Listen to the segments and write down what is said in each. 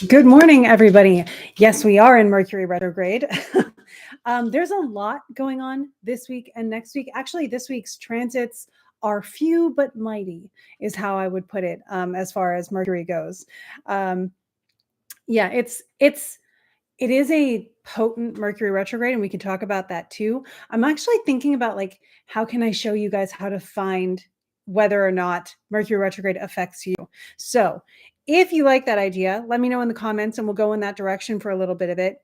Good morning, everybody. Yes, we are in Mercury retrograde. There's a lot going on this week and next week. Actually, this week's transits are few but mighty, is how I would put it, as far as Mercury goes. Um, yeah, it is a potent Mercury retrograde, and we can talk about that too. I'm actually thinking about like how can I show you guys how to find whether or not Mercury retrograde affects you. So, if you like that idea, let me know in the comments and we'll go in that direction for a little bit of it.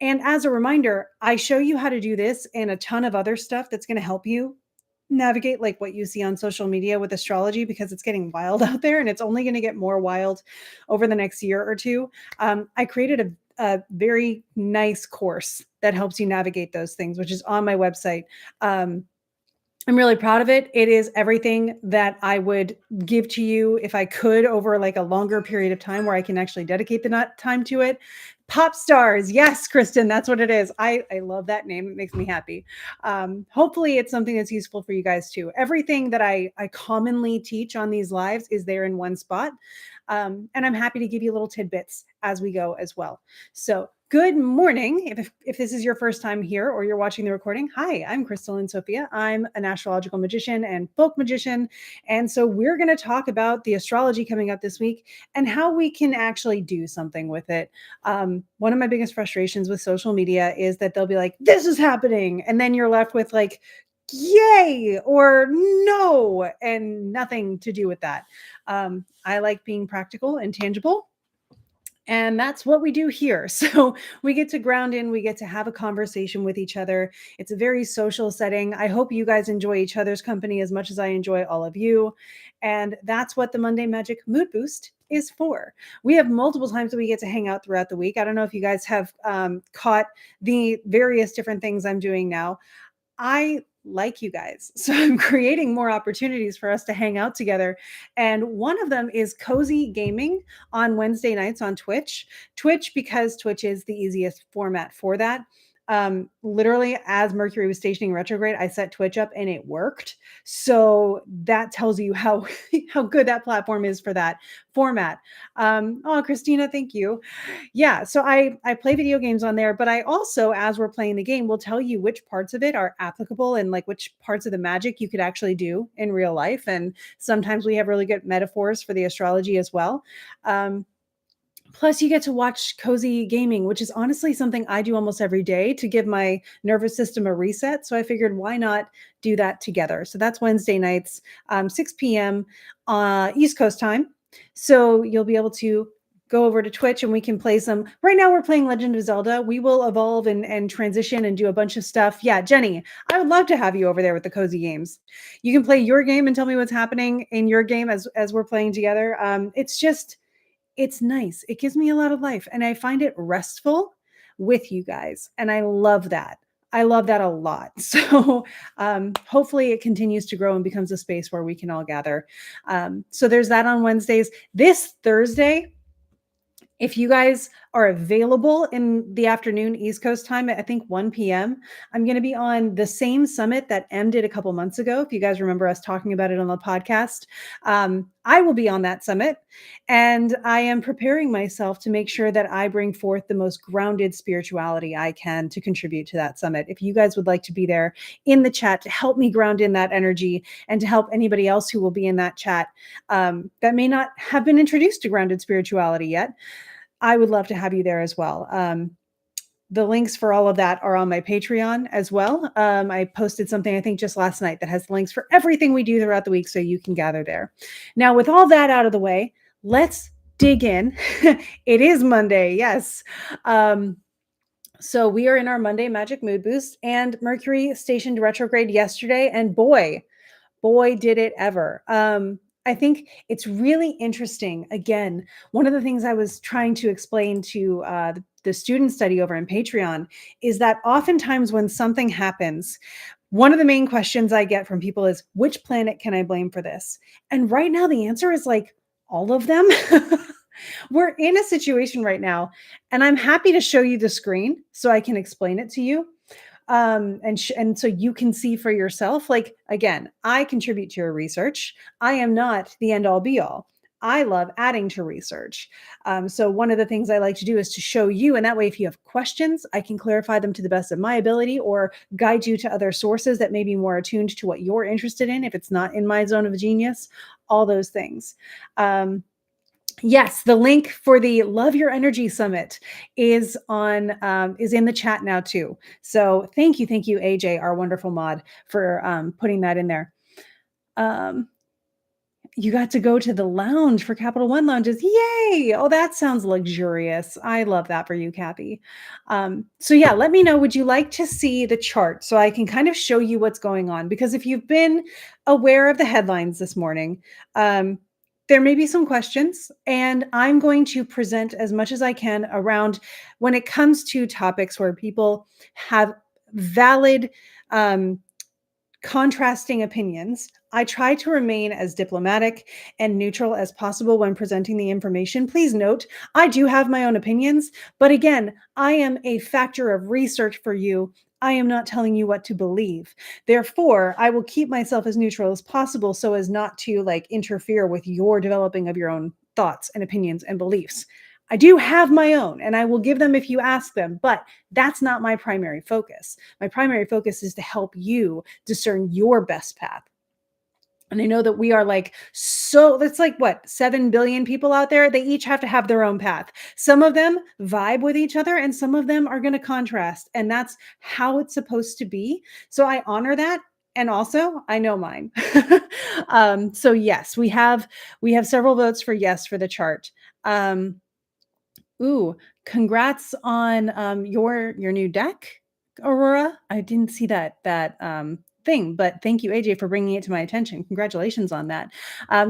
And as a reminder, I show you how to do this and a ton of other stuff that's going to help you navigate like what you see on social media with astrology because it's getting wild out there and it's only going to get more wild over the next year or two. I created a very nice course that helps you navigate those things, which is on my website. I'm really proud of it. It is everything that I would give to you if I could over like a longer period of time where I can actually dedicate the time to it. Pop stars. Yes, Kristen, that's what it is. I love that name. It makes me happy. Hopefully it's something that's useful for you guys too. Everything that I commonly teach on these lives is there in one spot. And I'm happy to give you little tidbits as we go as well. So good morning. If this is your first time here or you're watching the recording, hi, I'm Crystalline Sophia. I'm an astrological magician and folk magician. And so we're going to talk about the astrology coming up this week and how we can actually do something with it. One of my biggest frustrations with social media is that they'll be like, this is happening. And then you're left with like, yay or no, and nothing to do with that. I like being practical and tangible. And that's what we do here. So we get to ground in, we get to have a conversation with each other. It's a very social setting. I hope you guys enjoy each other's company as much as I enjoy all of you. And that's what the Monday Magic Mood Boost is for. We have multiple times that we get to hang out throughout the week. I don't know if you guys have caught the various different things I'm doing now. I like you guys. So I'm creating more opportunities for us to hang out together. And one of them is cozy gaming on Wednesday nights on Twitch. Twitch, because Twitch is the easiest format for that. Literally, as Mercury was stationing retrograde, I set Twitch up and it worked. So that tells you how how good that platform is for that format. Oh, Christina, thank you. Yeah, so I play video games on there, but I also, as we're playing the game, will tell you which parts of it are applicable and like which parts of the magic you could actually do in real life. And sometimes we have really good metaphors for the astrology as well. Plus, you get to watch cozy gaming, which is honestly something I do almost every day to give my nervous system a reset. So I figured, why not do that together? So that's Wednesday nights, 6 p.m. East Coast time. So you'll be able to go over to Twitch and we can play some. Right now, we're playing Legend of Zelda. We will evolve and transition and do a bunch of stuff. Yeah, Jenny, I would love to have you over there with the cozy games. You can play your game and tell me what's happening in your game as we're playing together. It's nice. It gives me a lot of life and I find it restful with you guys. And I love that. I love that a lot. So hopefully it continues to grow and becomes a space where we can all gather. So there's that on Wednesdays. This Thursday, if you guys are available in the afternoon, East Coast time, at I think 1 p.m., I'm going to be on the same summit that Em did a couple months ago. If you guys remember us talking about it on the podcast, I will be on that summit. And I am preparing myself to make sure that I bring forth the most grounded spirituality I can to contribute to that summit. If you guys would like to be there in the chat to help me ground in that energy and to help anybody else who will be in that chat that may not have been introduced to grounded spirituality yet, I would love to have you there as well. The links for all of that are on my Patreon as well. I posted something, I think, just last night that has links for everything we do throughout the week, so you can gather there. Now, with all that out of the way, let's dig in. It is Monday, yes. So we are in our Monday Magic Mood Boost, and Mercury stationed retrograde yesterday, and boy, did it ever. I think it's really interesting. Again, one of the things I was trying to explain to the student study over in Patreon is that oftentimes when something happens, one of the main questions I get from people is, which planet can I blame for this? And right now the answer is like all of them. We're in a situation right now, and I'm happy to show you the screen so I can explain it to you. And so you can see for yourself. Like, again, I contribute to your research. I am not the end all be all. I love adding to research. So one of the things I like to do is to show you, and that way, if you have questions, I can clarify them to the best of my ability or guide you to other sources that may be more attuned to what you're interested in if it's not in my zone of genius, all those things. Yes, the link for the Love Your Energy Summit is in the chat now too. So thank you, AJ, our wonderful mod, for putting that in there. You got to go to the lounge for Capital One lounges. Yay! Oh, that sounds luxurious. I love that for you, Kathy. So yeah, let me know. Would you like to see the chart so I can kind of show you what's going on? Because if you've been aware of the headlines this morning, there may be some questions, and I'm going to present as much as I can around when it comes to topics where people have valid contrasting opinions. I try to remain as diplomatic and neutral as possible when presenting the information. Please note, I do have my own opinions, but again, I am a factor of research for you. I am not telling you what to believe. Therefore, I will keep myself as neutral as possible so as not to interfere with your developing of your own thoughts and opinions and beliefs. I do have my own, and I will give them if you ask them, but that's not my primary focus. My primary focus is to help you discern your best path. And I know that we are it's what, 7 billion people out there? They each have to have their own path. Some of them vibe with each other and some of them are going to contrast. And that's how it's supposed to be. So I honor that. And also I know mine. So yes, we have several votes for yes for the chart. Ooh, congrats on your new deck, Aurora. I didn't see that thing, but thank you, AJ, for bringing it to my attention. Congratulations on that.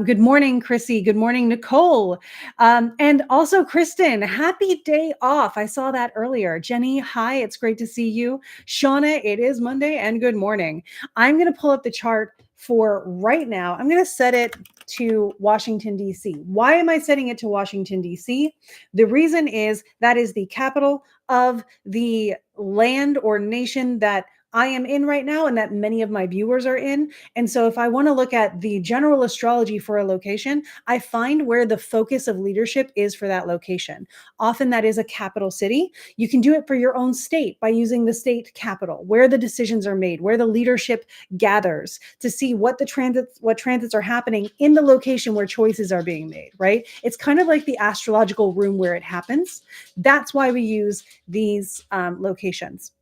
Good morning, Chrissy. Good morning, Nicole. And also, Kristen, happy day off. I saw that earlier. Jenny, hi, it's great to see you. Shauna, it is Monday, and good morning. I'm going to pull up the chart for right now. I'm going to set it to Washington, D.C. Why am I setting it to Washington, D.C.? The reason is that is the capital of the land or nation that I am in right now and that many of my viewers are in. And so if I want to look at the general astrology for a location, I find where the focus of leadership is for that location. Often that is a capital city. You can do it for your own state by using the state capital, where the decisions are made, where the leadership gathers to see what transits are happening in the location where choices are being made, right? It's kind of like the astrological room where it happens. That's why we use these locations.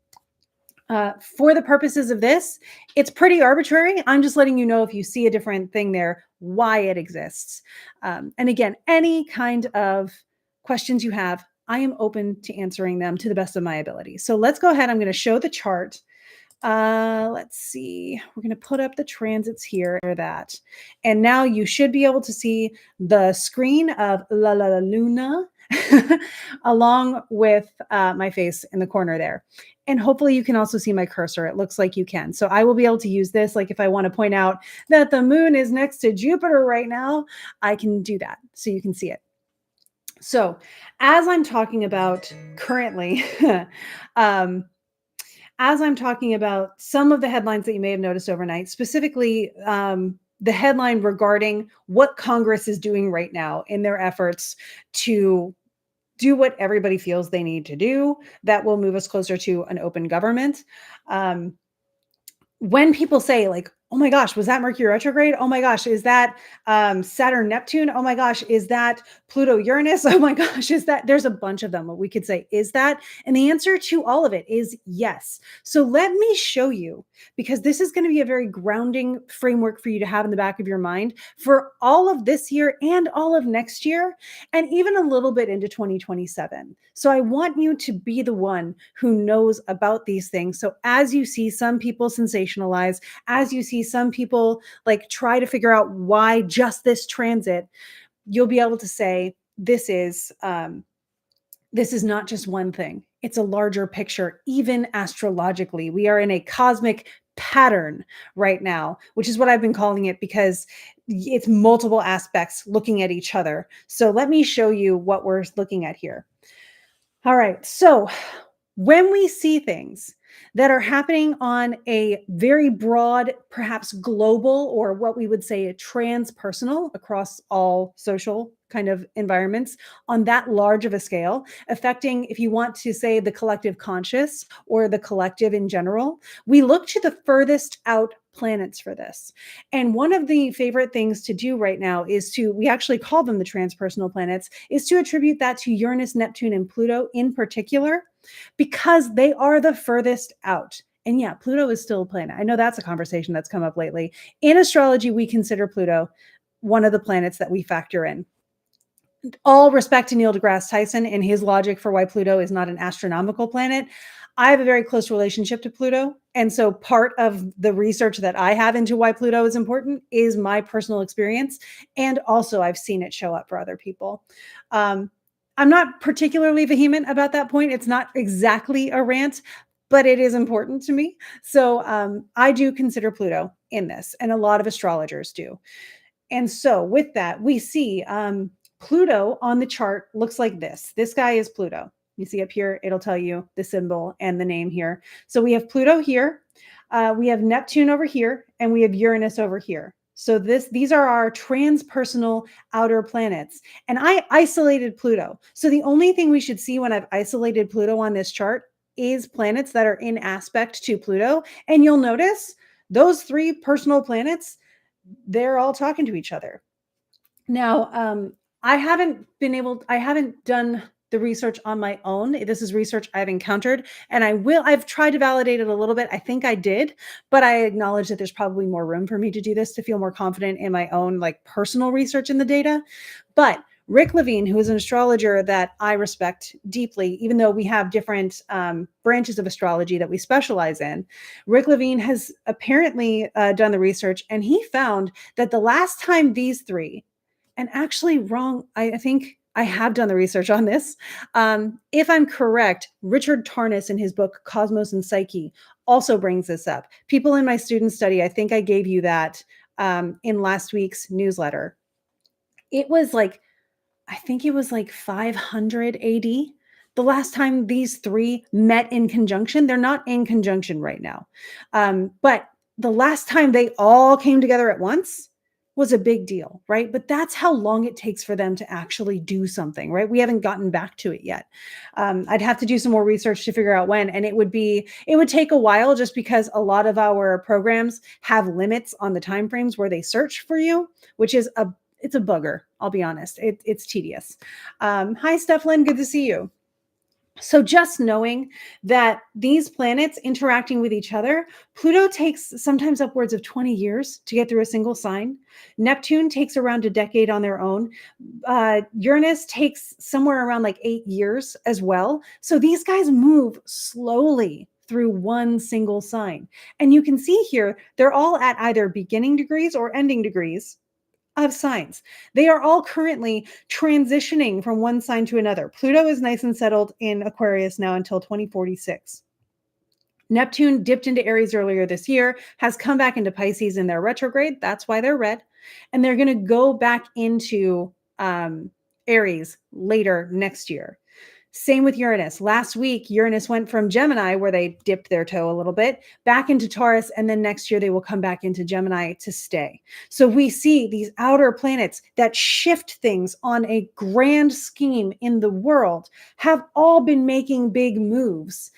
For the purposes of this, it's pretty arbitrary. I'm just letting you know if you see a different thing there, why it exists. And again, any kind of questions you have, I am open to answering them to the best of my ability. So let's go ahead. I'm going to show the chart. Let's see. We're going to put up the transits here. That. And now you should be able to see the screen of La Luna along with my face in the corner there. And hopefully you can also see my cursor. It looks like you can. So I will be able to use this. Like if I want to point out that the moon is next to Jupiter right now, I can do that so you can see it. So as I'm talking about currently, as I'm talking about some of the headlines that you may have noticed overnight, specifically the headline regarding what Congress is doing right now in their efforts to do what everybody feels they need to do that will move us closer to an open government. When people say oh my gosh, was that Mercury retrograde? Oh my gosh, is that Saturn, Neptune? Oh my gosh, is that Pluto, Uranus? Oh my gosh, is that, there's a bunch of them. We could say, is that? And the answer to all of it is yes. So let me show you, because this is going to be a very grounding framework for you to have in the back of your mind for all of this year and all of next year, and even a little bit into 2027. So I want you to be the one who knows about these things. So as you see some people sensationalize, as you see some people try to figure out why just this transit, you'll be able to say, this is not just one thing. It's a larger picture, even astrologically. We are in a cosmic pattern right now, which is what I've been calling it, because it's multiple aspects looking at each other. So let me show you what we're looking at here. All right. So when we see things, that are happening on a very broad, perhaps global, or what we would say a transpersonal across all social kind of environments on that large of a scale, affecting, if you want to say, the collective conscious or the collective in general. We look to the furthest out planets for this. And one of the favorite things to do right now is to, we actually call them the transpersonal planets, is to attribute that to Uranus, Neptune, and Pluto in particular, because they are the furthest out. And yeah, Pluto is still a planet. I know that's a conversation that's come up lately. In astrology, we consider Pluto one of the planets that we factor in. All respect to Neil deGrasse Tyson and his logic for why Pluto is not an astronomical planet. I have a very close relationship to Pluto. And so part of the research that I have into why Pluto is important is my personal experience. And also, I've seen it show up for other people. I'm not particularly vehement about that point. It's not exactly a rant, but it is important to me. So I do consider Pluto in this, and a lot of astrologers do. And so with that, we see Pluto on the chart looks like this. This guy is Pluto. You see up here, it'll tell you the symbol and the name here. So we have Pluto here, we have Neptune over here, and we have Uranus over here. So these are our transpersonal outer planets. And I isolated Pluto. So the only thing we should see when I've isolated Pluto on this chart is planets that are in aspect to Pluto. And you'll notice those three personal planets, they're all talking to each other. Now, I haven't done the research on my own. This is research I've encountered, and I've tried to validate it a little bit. I think I did, but I acknowledge that there's probably more room for me to do this to feel more confident in my own like personal research in the data. But Rick Levine, who is an astrologer that I respect deeply, even though we have different branches of astrology that we specialize in, Rick Levine has apparently done the research, and he found that the last time these three, and actually wrong, I think I have done the research on this. If I'm correct, Richard Tarnas in his book, Cosmos and Psyche, also brings this up. People in my student study, I think I gave you that in last week's newsletter. It was like, I think it was like 500 AD. The last time these three met in conjunction. They're not in conjunction right now. But the last time they all came together at once was a big deal, right? But that's how long it takes for them to actually do something, right? We haven't gotten back to it yet. I'd have to do some more research to figure out when, and it would take a while just because a lot of our programs have limits on the timeframes where they search for you, which is it's a bugger. I'll be honest. It's tedious. Hi, Stephlyn. Good to see you. So just knowing that these planets interacting with each other, Pluto takes sometimes upwards of 20 years to get through a single sign. Neptune takes around a decade on their own. Uranus takes somewhere around like 8 years as well. So these guys move slowly through one single sign. And you can see here, they're all at either beginning degrees or ending degrees of signs. They are all currently transitioning from one sign to another. Pluto is nice and settled in Aquarius now until 2046. Neptune dipped into Aries earlier this year, has come back into Pisces in their retrograde. That's why they're red. And they're going to go back into Aries later next year. Same with Uranus. Last week, Uranus went from Gemini, where they dipped their toe a little bit, back into Taurus, and then next year they will come back into Gemini to stay. So we see these outer planets that shift things on a grand scheme in the world have all been making big moves.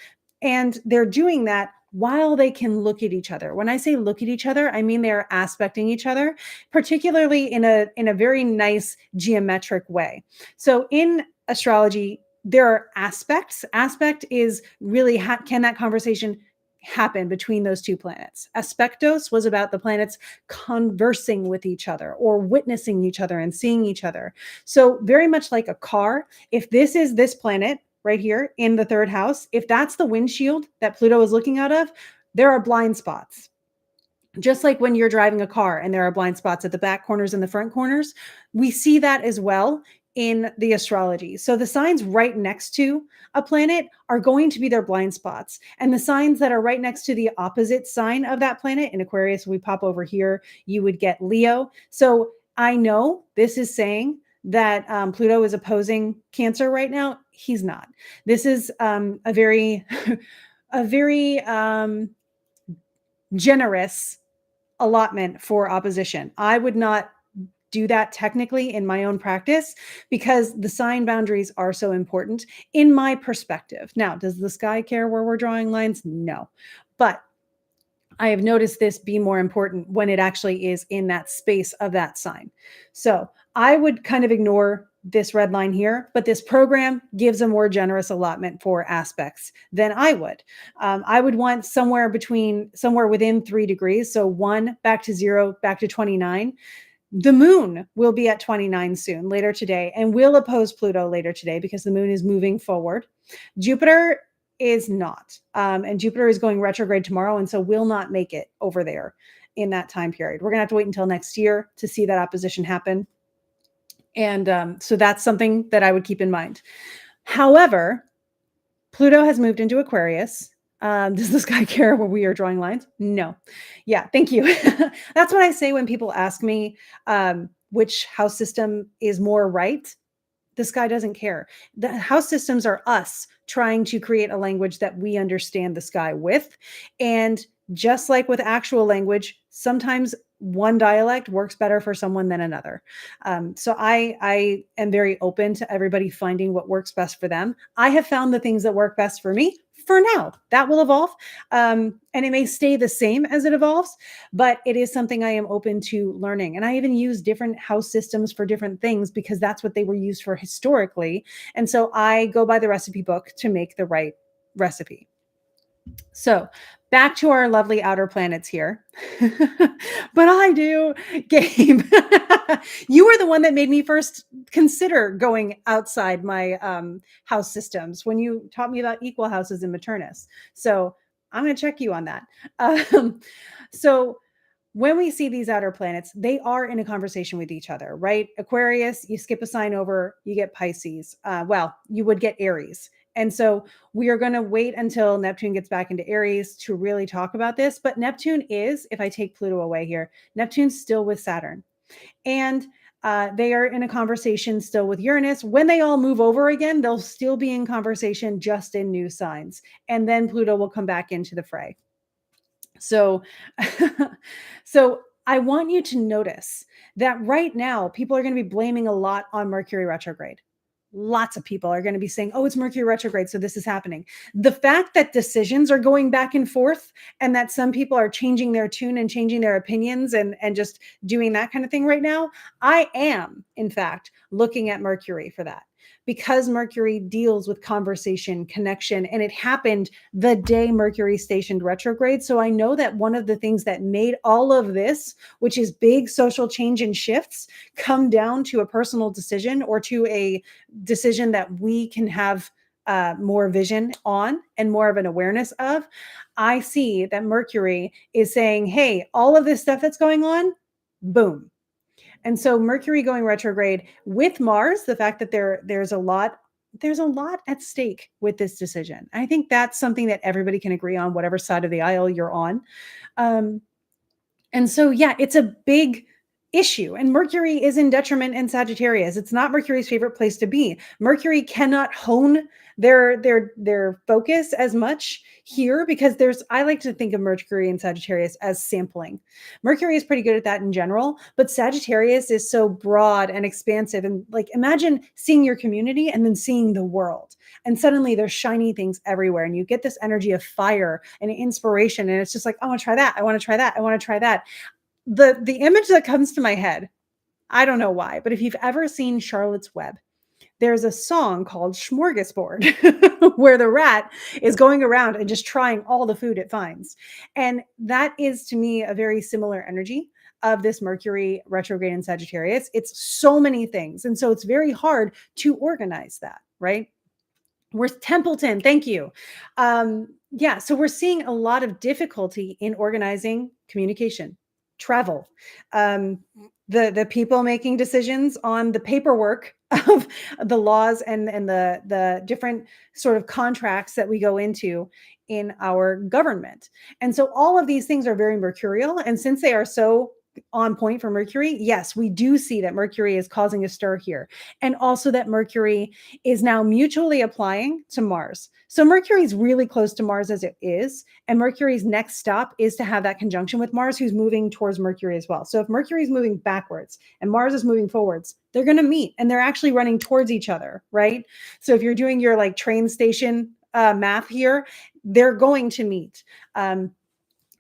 And they're doing that while they can look at each other. When I say look at each other, I mean they're aspecting each other, particularly in a very nice geometric way. So in astrology, there are aspects. Aspect is really, can that conversation happen between those two planets? Aspectos was about the planets conversing with each other or witnessing each other and seeing each other. So very much like a car, if this is this planet right here in the third house, if that's the windshield that Pluto is looking out of, there are blind spots. Just like when you're driving a car and there are blind spots at the back corners and the front corners, we see that as well in the astrology. So the signs right next to a planet are going to be their blind spots. And the signs that are right next to the opposite sign of that planet, in Aquarius, we pop over here, you would get Leo. So I know this is saying that Pluto is opposing Cancer right now. He's not. This is a very a very generous allotment for opposition. I would not do that technically in my own practice because the sign boundaries are so important in my perspective. Now, does the sky care where we're drawing lines? No. But I have noticed this be more important when it actually is in that space of that sign. So I would kind of ignore this red line here, but this program gives a more generous allotment for aspects than I would. I would want somewhere within 3 degrees. So 1 back to 0, back to 29. The moon will be at 29 soon, later today, and will oppose Pluto later today because the moon is moving forward. Jupiter is not. And Jupiter is going retrograde tomorrow, and so will not make it over there in that time period. We're going to have to wait until next year to see that opposition happen. And so that's something that I would keep in mind. However, Pluto has moved into Aquarius. Does this guy care where we are drawing lines? No. Yeah, thank you. That's what I say when people ask me which house system is more right. This guy doesn't care. The house systems are us trying to create a language that we understand the sky with. And just like with actual language, sometimes one dialect works better for someone than another. So I am very open to everybody finding what works best for them. I have found the things that work best for me for now. That will evolve. And it may stay the same as it evolves, but it is something I am open to learning. And I even use different house systems for different things because that's what they were used for historically. And so I go by the recipe book to make the right recipe. So back to our lovely outer planets here. But I do, Gabe. You were the one that made me first consider going outside my house systems when you taught me about equal houses in Maternus. So I'm going to check you on that. So when we see these outer planets, they are in a conversation with each other, right? Aquarius, you skip a sign over, you get Pisces. Well, you would get Aries. And so we are going to wait until Neptune gets back into Aries to really talk about this. But Neptune is, if I take Pluto away here, Neptune's still with Saturn. And they are in a conversation still with Uranus. When they all move over again, they'll still be in conversation just in new signs. And then Pluto will come back into the fray. So, so I want you to notice that right now, people are going to be blaming a lot on Mercury retrograde. Lots of people are going to be saying, oh, it's Mercury retrograde, so this is happening. The fact that decisions are going back and forth and that some people are changing their tune and changing their opinions and just doing that kind of thing right now, I am, in fact, looking at Mercury for that. Because Mercury deals with conversation, connection, and it happened the day Mercury stationed retrograde. So I know that one of the things that made all of this, which is big social change and shifts, come down to a personal decision or to a decision that we can have more vision on and more of an awareness of. I see that Mercury is saying, hey, all of this stuff that's going on, boom. And so Mercury going retrograde with Mars, the fact that there's a lot at stake with this decision. I think that's something that everybody can agree on, whatever side of the aisle you're on. And so, yeah, it's a big issue. And Mercury is in detriment in Sagittarius. It's not Mercury's favorite place to be. Mercury cannot hone their focus as much here because I like to think of Mercury and Sagittarius as sampling. Mercury is pretty good at that in general, but Sagittarius is so broad and expansive. And like, imagine seeing your community and then seeing the world. And suddenly there's shiny things everywhere. And you get this energy of fire and inspiration. And it's just like, I want to try that. I want to try that. I want to try that. The image that comes to my head, I don't know why, but if you've ever seen Charlotte's Web, there's a song called Smorgasbord where the rat is going around and just trying all the food it finds. And that is, to me, a very similar energy of this Mercury retrograde in Sagittarius. It's so many things. And so it's very hard to organize that, right? We're Templeton. Thank you. Yeah. So we're seeing a lot of difficulty in organizing communication, travel, the people making decisions on the paperwork of the laws and the different sort of contracts that we go into in our government. And so all of these things are very mercurial. And since they are so on point for Mercury, yes, we do see that Mercury is causing a stir here. And also that Mercury is now mutually applying to Mars. So Mercury is really close to Mars as it is. And Mercury's next stop is to have that conjunction with Mars, who's moving towards Mercury as well. So if Mercury is moving backwards and Mars is moving forwards, they're going to meet and they're actually running towards each other, right? So if you're doing your like train station math here, they're going to meet.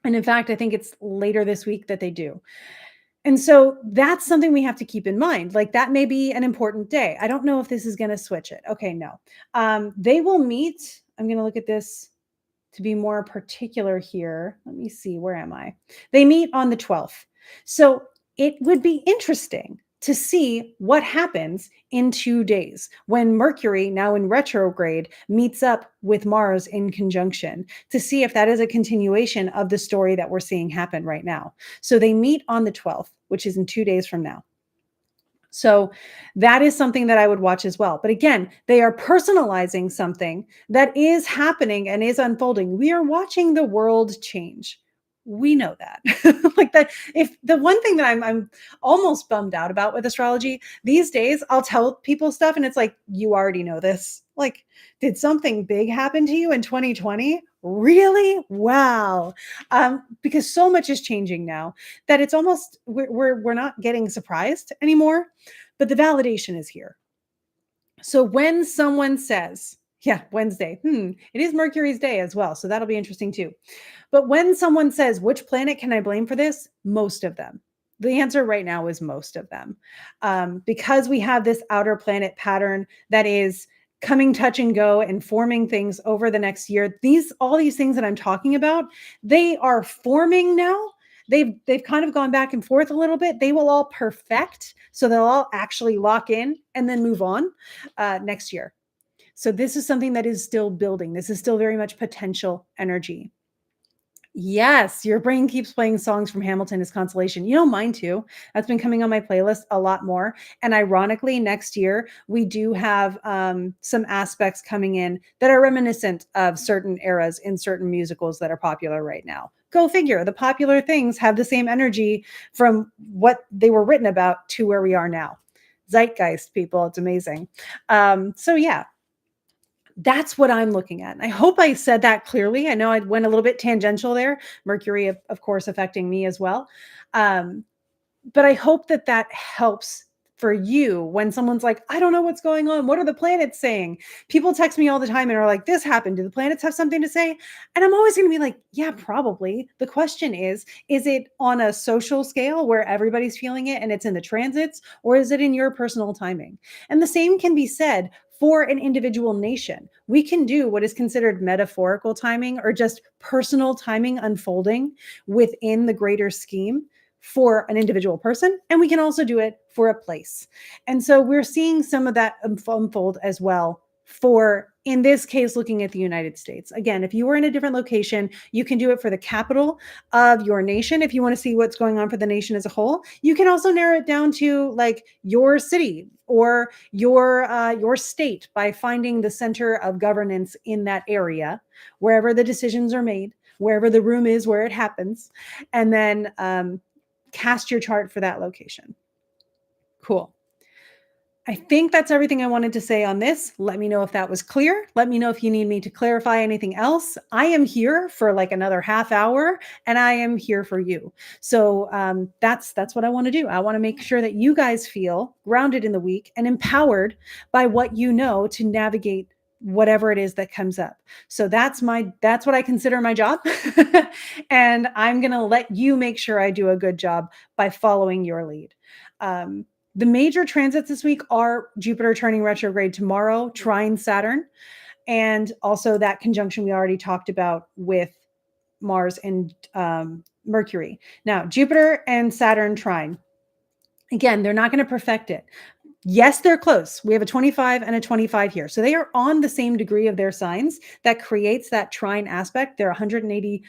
And in fact, I think it's later this week that they do. And so that's something we have to keep in mind. Like that may be an important day. I don't know if this is going to switch it. Okay, no. They will meet. I'm going to look at this to be more particular here. Let me see. Where am I? They meet on the 12th. So it would be interesting to see what happens in 2 days when Mercury, now in retrograde, meets up with Mars in conjunction, to see if that is a continuation of the story that we're seeing happen right now. So they meet on the 12th, which is in 2 days from now. So that is something that I would watch as well. But again, they are personalizing something that is happening and is unfolding. We are watching the world change. We know that. Like that, if the one thing that I'm almost bummed out about with astrology these days, I'll tell people stuff and it's like, you already know this. Like, did something big happen to you in 2020? Really? Wow. Because so much is changing now that it's almost we're not getting surprised anymore, but the validation is here. So when someone says, yeah, Wednesday, it is Mercury's day as well. So that'll be interesting too. But when someone says, which planet can I blame for this? Most of them. The answer right now is most of them. Because we have this outer planet pattern that is coming touch and go and forming things over the next year. All these things that I'm talking about, they are forming now. They've kind of gone back and forth a little bit. They will all perfect. So they'll all actually lock in and then move on next year. So this is something that is still building. This is still very much potential energy. Yes, your brain keeps playing songs from Hamilton as consolation. You know, mine too. That's been coming on my playlist a lot more. And ironically, next year, we do have some aspects coming in that are reminiscent of certain eras in certain musicals that are popular right now. Go figure. The popular things have the same energy from what they were written about to where we are now. Zeitgeist, people. It's amazing. So yeah. That's what I'm looking at. And I hope I said that clearly. I know I went a little bit tangential there. Mercury, of course, affecting me as well. But I hope that that helps for you when someone's like, I don't know what's going on. What are the planets saying? People text me all the time and are like, this happened. Do the planets have something to say? And I'm always going to be like, yeah, probably. The question is it on a social scale where everybody's feeling it and it's in the transits, or is it in your personal timing? And the same can be said for an individual nation. We can do what is considered metaphorical timing or just personal timing unfolding within the greater scheme for an individual person. And we can also do it for a place. And so we're seeing some of that unfold as well for, in this case, looking at the United States. Again, if you were in a different location, you can do it for the capital of your nation. If you want to see what's going on for the nation as a whole, you can also narrow it down to like your city or your state by finding the center of governance in that area, wherever the decisions are made, wherever the room is where it happens, and then cast your chart for that location. Cool. I think that's everything I wanted to say on this. Let me know if that was clear. Let me know if you need me to clarify anything else. I am here for like another half hour and I am here for you. So that's what I want to do. I want to make sure that you guys feel grounded in the week and empowered by what you know to navigate whatever it is that comes up. So that's what I consider my job. And I'm going to let you make sure I do a good job by following your lead. The major transits this week are Jupiter turning retrograde tomorrow, trine Saturn, and also that conjunction we already talked about with Mars and Mercury. Now, Jupiter and Saturn trine. Again, they're not going to perfect it. Yes, they're close. We have a 25 and a 25 here. So they are on the same degree of their signs. That creates that trine aspect. They're 180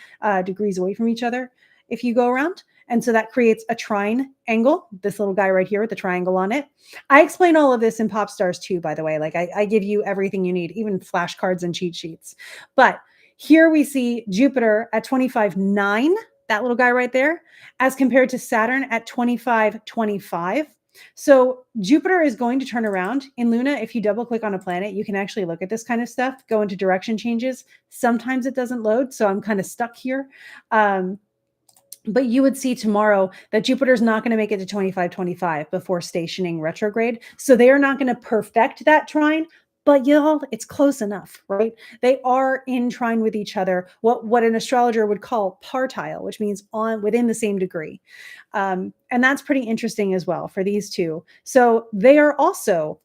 degrees away from each other if you go around. And so that creates a trine angle, this little guy right here with the triangle on it. I explain all of this in Pop Stars too, by the way. Like I give you everything you need, even flashcards and cheat sheets. But here we see Jupiter at 25.9 that little guy right there, as compared to Saturn at 2525. So Jupiter is going to turn around in Luna. If you double click on a planet, you can actually look at this kind of stuff, go into direction changes. Sometimes it doesn't load, so I'm kind of stuck here. But you would see tomorrow that Jupiter's not going to make it to 2525 before stationing retrograde. So they are not going to perfect that trine, but y'all, it's close enough, right? They are in trine with each other, what an astrologer would call partile, which means on within the same degree. And that's pretty interesting as well for these two. So they are also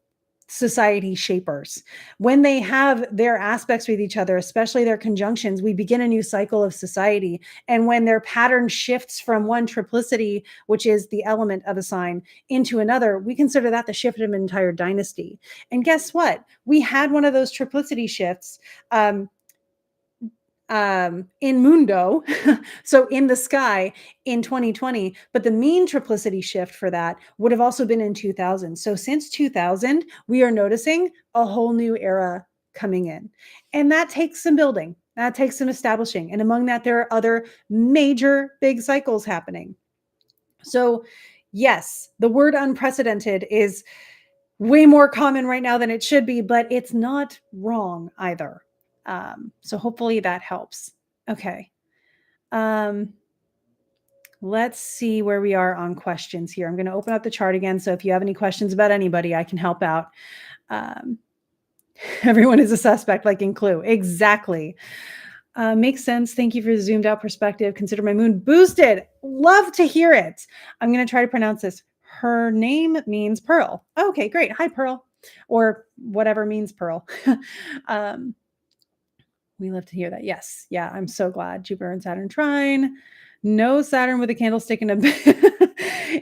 society shapers. When they have their aspects with each other, especially their conjunctions, we begin a new cycle of society. And when their pattern shifts from one triplicity, which is the element of a sign, into another, we consider that the shift of an entire dynasty. And guess what? We had one of those triplicity shifts in Mundo, so in the sky in 2020, but the mean triplicity shift for that would have also been in 2000. So since 2000, we are noticing a whole new era coming in. And that takes some building, that takes some establishing. And among that, there are other major big cycles happening. So, yes, the word unprecedented is way more common right now than it should be, but it's not wrong either. So hopefully that helps. Okay. Let's see where we are on questions here. I'm going to open up the chart again. So if you have any questions about anybody, I can help out. Everyone is a suspect, like in Clue. Exactly. Makes sense. Thank you for the zoomed out perspective. Consider my moon boosted. Love to hear it. I'm going to try to pronounce this. Her name means Pearl. Okay, great. Hi, Pearl. Or whatever means Pearl. We love to hear that. Yes. Yeah. I'm so glad. Jupiter and Saturn trine. No Saturn with a candlestick in a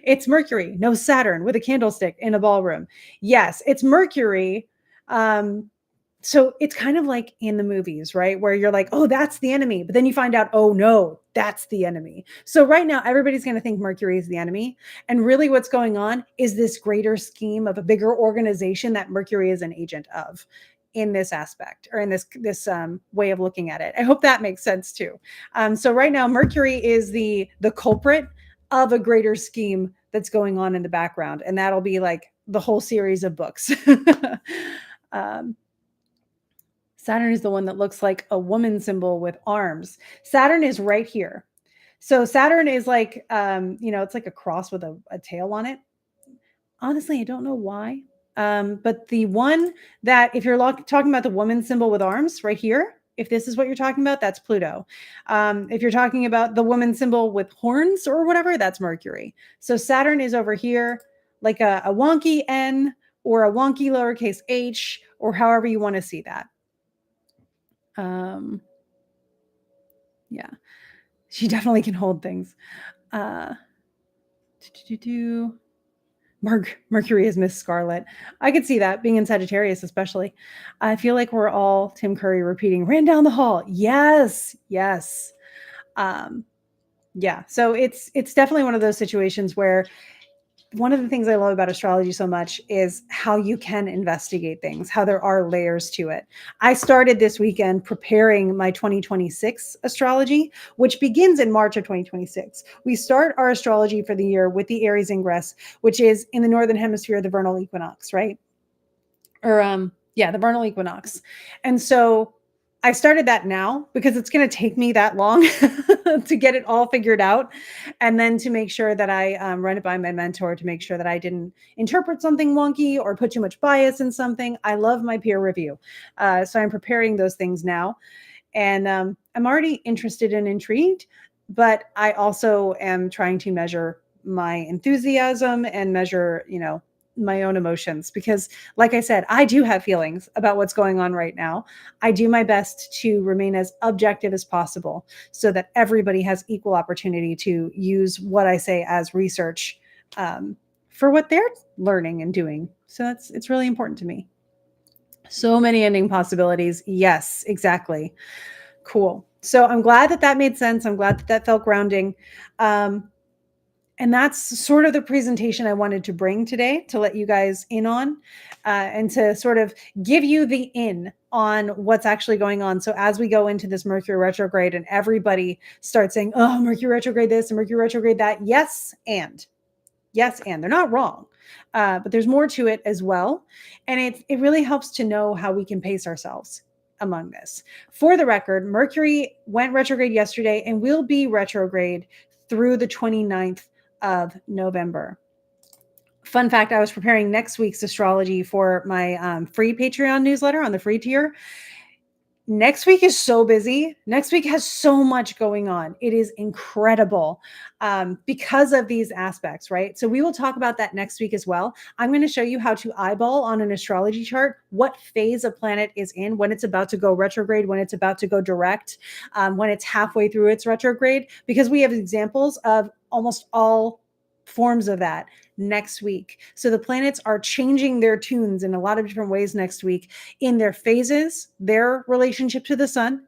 it's Mercury. No Saturn with a candlestick in a ballroom. Yes, it's Mercury. So it's kind of like in the movies, right? Where you're like, oh, that's the enemy. But then you find out, oh, no, that's the enemy. So right now, everybody's going to think Mercury is the enemy. And really what's going on is this greater scheme of a bigger organization that Mercury is an agent of in this aspect or in this way of looking at it. I hope that makes sense too. So right now, Mercury is the culprit of a greater scheme that's going on in the background. And that'll be like the whole series of books. Saturn is the one that looks like a woman symbol with arms. Saturn is right here. So Saturn is like, it's like a cross with a tail on it. Honestly, I don't know why. But the one that, if you're talking about the woman symbol with arms right here, if this is what you're talking about, that's Pluto. If you're talking about the woman symbol with horns or whatever, that's Mercury. So Saturn is over here, like a wonky N or a wonky lowercase h, or however you want to see that. Yeah, she definitely can hold things. Mercury is Miss Scarlet. I could see that being in Sagittarius, especially. I feel like we're all Tim Curry repeating, ran down the hall. Yes, yes. Yeah, so it's definitely one of those situations where one of the things I love about astrology so much is how you can investigate things, how there are layers to it. I started this weekend preparing my 2026 astrology, which begins in March of 2026. We start our astrology for the year with the Aries ingress, which is in the Northern Hemisphere, the vernal equinox, right? Or, the vernal equinox. And so I started that now because it's going to take me that long to get it all figured out. And then to make sure that I run it by my mentor to make sure that I didn't interpret something wonky or put too much bias in something. I love my peer review. So I'm preparing those things now. And I'm already interested and intrigued, but I also am trying to measure my enthusiasm and measure, my own emotions, because like I said, I do have feelings about what's going on right now. I do my best to remain as objective as possible so that everybody has equal opportunity to use what I say as research for what they're learning and doing. So it's really important to me. So many ending possibilities. Yes, exactly. Cool. So I'm glad that made sense. I'm glad that felt grounding. And that's sort of the presentation I wanted to bring today to let you guys in on, and to sort of give you the in on what's actually going on. So as we go into this Mercury retrograde and everybody starts saying, oh, Mercury retrograde this and Mercury retrograde that. Yes, and they're not wrong. But there's more to it as well. And it really helps to know how we can pace ourselves among this. For the record, Mercury went retrograde yesterday and will be retrograde through the 29th of November. Fun fact, I was preparing next week's astrology for my free Patreon newsletter on the free tier. Next week is so busy. Next week has so much going on. It is incredible because of these aspects, right? So we will talk about that next week as well. I'm going to show you how to eyeball on an astrology chart what phase a planet is in, when it's about to go retrograde, when it's about to go direct, when it's halfway through its retrograde, because we have examples of almost all forms of that next week. So the planets are changing their tunes in a lot of different ways next week in their phases, their relationship to the sun,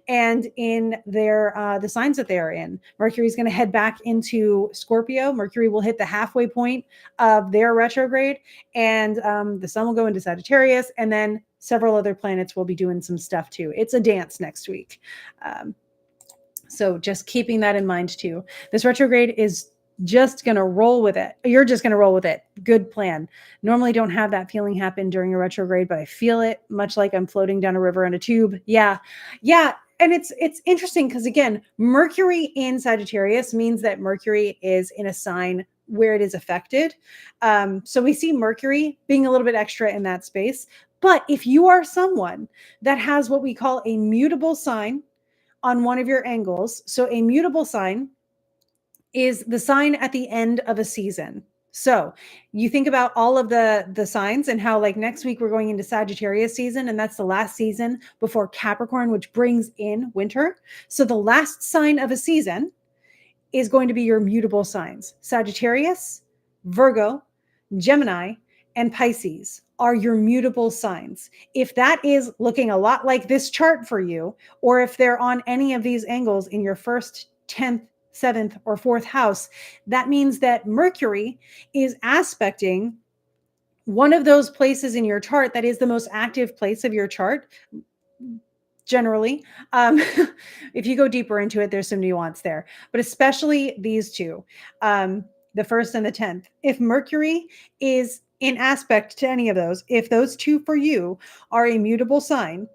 and in their the signs that they are in. Mercury is going to head back into Scorpio. Mercury will hit the halfway point of their retrograde, and the sun will go into Sagittarius, and then several other planets will be doing some stuff too. It's a dance next week. So just keeping that in mind too. This retrograde is just going to roll with it. You're just going to roll with it. Good plan. Normally don't have that feeling happen during a retrograde, but I feel it much like I'm floating down a river in a tube. Yeah. And it's interesting because, again, Mercury in Sagittarius means that Mercury is in a sign where it is affected. So we see Mercury being a little bit extra in that space. But if you are someone that has what we call a mutable sign on one of your angles, so a mutable sign is the sign at the end of a season. So you think about all of the signs and how, like, next week we're going into Sagittarius season, and that's the last season before Capricorn, which brings in winter. So the last sign of a season is going to be your mutable signs. Sagittarius, Virgo, Gemini, and Pisces are your mutable signs. If that is looking a lot like this chart for you, or if they're on any of these angles in your first, 10th, 7th, or 4th house, that means that Mercury is aspecting one of those places in your chart that is the most active place of your chart. Generally, if you go deeper into it, there's some nuance there, but especially these two, the 1st and the 10th. If Mercury is in aspect to any of those, if those two for you are a mutable sign,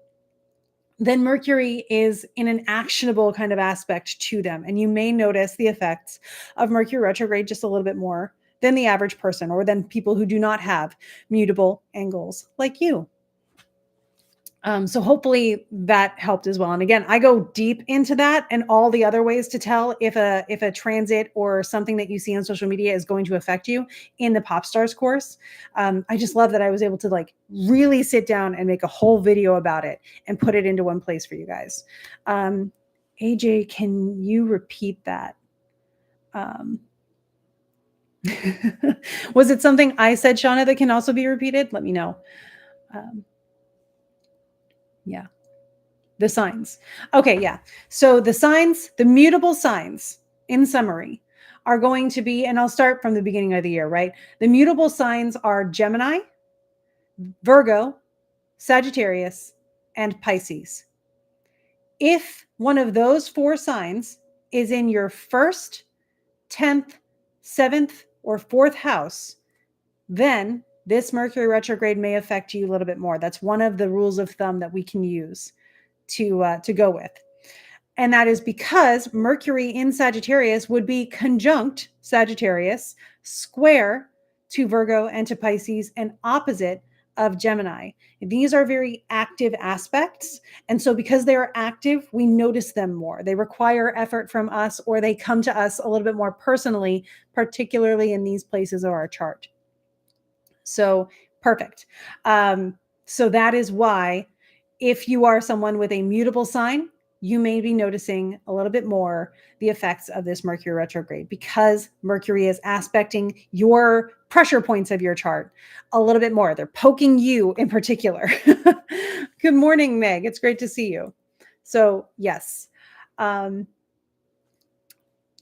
then Mercury is in an actionable kind of aspect to them. And you may notice the effects of Mercury retrograde just a little bit more than the average person, or than people who do not have mutable angles like you. So hopefully that helped as well. And again, I go deep into that and all the other ways to tell if a transit or something that you see on social media is going to affect you in the Pop Stars course. I just love that I was able to, like, really sit down and make a whole video about it and put it into one place for you guys. AJ, can you repeat that? Was it something I said, Shauna, that can also be repeated? Let me know. Yeah. The signs. Okay, yeah. So the signs, the mutable signs, in summary, are going to be, and I'll start from the beginning of the year, right? The mutable signs are Gemini, Virgo, Sagittarius, and Pisces. If one of those 4 signs is in your 1st, 10th, 7th, or 4th house, then this Mercury retrograde may affect you a little bit more. That's one of the rules of thumb that we can use to go with. And that is because Mercury in Sagittarius would be conjunct Sagittarius, square to Virgo and to Pisces, and opposite of Gemini. These are very active aspects. And so because they are active, we notice them more. They require effort from us, or they come to us a little bit more personally, particularly in these places of our chart. So perfect. So that is why, if you are someone with a mutable sign, you may be noticing a little bit more the effects of this Mercury retrograde, because Mercury is aspecting your pressure points of your chart a little bit more. They're poking you in particular. Good morning, Meg. It's great to see you. So yes.